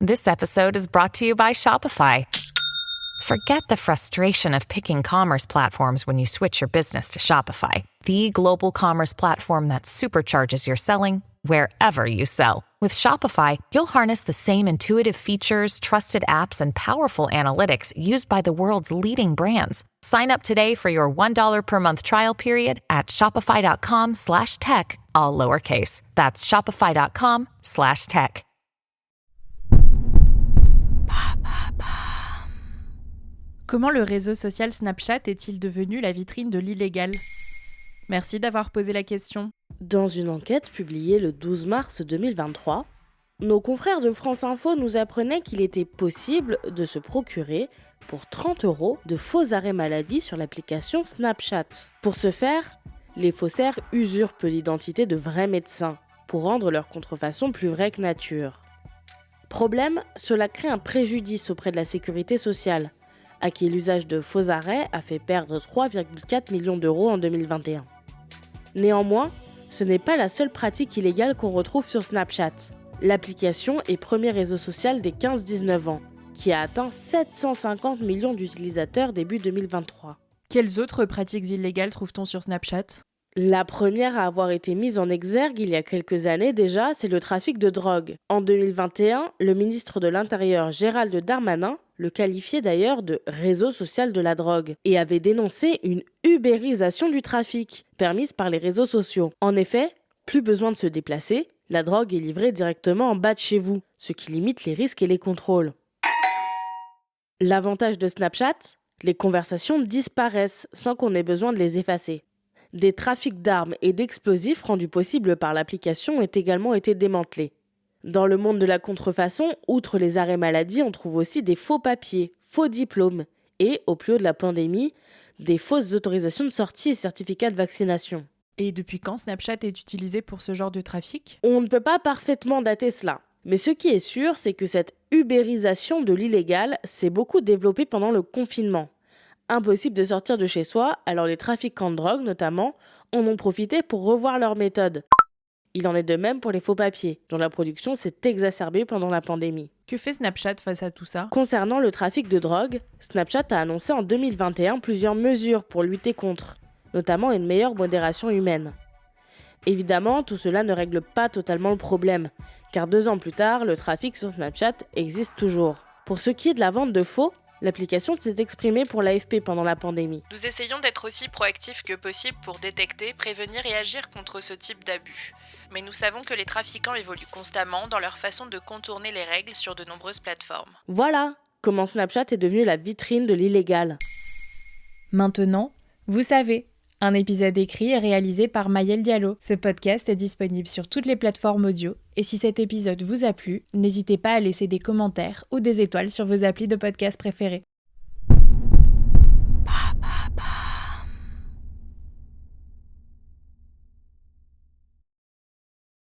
This episode is brought to you by Shopify. Forget the frustration of picking commerce platforms when you switch your business to Shopify, the global commerce platform that supercharges your selling wherever you sell. With Shopify, you'll harness the same intuitive features, trusted apps, and powerful analytics used by the world's leading brands. Sign up today for your $1 per month trial period at shopify.com/tech, all lowercase. That's shopify.com/tech. Comment le réseau social Snapchat est-il devenu la vitrine de l'illégal ? Merci d'avoir posé la question. Dans une enquête publiée le 12 mars 2023, nos confrères de France Info nous apprenaient qu'il était possible de se procurer pour 30 € de faux arrêts maladie sur l'application Snapchat. Pour ce faire, les faussaires usurpent l'identité de vrais médecins pour rendre leur contrefaçon plus vraie que nature. Problème, cela crée un préjudice auprès de la sécurité sociale, à qui l'usage de faux arrêts a fait perdre 3,4 millions d'euros en 2021. Néanmoins, ce n'est pas la seule pratique illégale qu'on retrouve sur Snapchat. L'application est premier réseau social des 15-19 ans, qui a atteint 750 millions d'utilisateurs début 2023. Quelles autres pratiques illégales trouve-t-on sur Snapchat ? La première à avoir été mise en exergue il y a quelques années déjà, c'est le trafic de drogue. En 2021, le ministre de l'Intérieur Gérald Darmanin le qualifiait d'ailleurs de réseau social de la drogue et avait dénoncé une ubérisation du trafic permise par les réseaux sociaux. En effet, plus besoin de se déplacer, la drogue est livrée directement en bas de chez vous, ce qui limite les risques et les contrôles. L'avantage de Snapchat, les conversations disparaissent sans qu'on ait besoin de les effacer. Des trafics d'armes et d'explosifs rendus possibles par l'application ont également été démantelés. Dans le monde de la contrefaçon, outre les arrêts maladie, on trouve aussi des faux papiers, faux diplômes et, au plus haut de la pandémie, des fausses autorisations de sortie et certificats de vaccination. Et depuis quand Snapchat est utilisé pour ce genre de trafic ? On ne peut pas parfaitement dater cela. Mais ce qui est sûr, c'est que cette ubérisation de l'illégal s'est beaucoup développée pendant le confinement. Impossible de sortir de chez soi, alors les trafiquants de drogue notamment en ont profité pour revoir leurs méthodes. Il en est de même pour les faux papiers, dont la production s'est exacerbée pendant la pandémie. Que fait Snapchat face à tout ça ? Concernant le trafic de drogue, Snapchat a annoncé en 2021 plusieurs mesures pour lutter contre, notamment une meilleure modération humaine. Évidemment, tout cela ne règle pas totalement le problème, car 2 ans plus tard, le trafic sur Snapchat existe toujours. Pour ce qui est de la vente de faux, l'application s'est exprimée pour l'AFP pendant la pandémie. Nous essayons d'être aussi proactifs que possible pour détecter, prévenir et agir contre ce type d'abus. Mais nous savons que les trafiquants évoluent constamment dans leur façon de contourner les règles sur de nombreuses plateformes. Voilà comment Snapchat est devenu la vitrine de l'illégal. Maintenant, vous savez, un épisode écrit et réalisé par Maëlle Diallo. Ce podcast est disponible sur toutes les plateformes audio. Et si cet épisode vous a plu, n'hésitez pas à laisser des commentaires ou des étoiles sur vos applis de podcast préférés.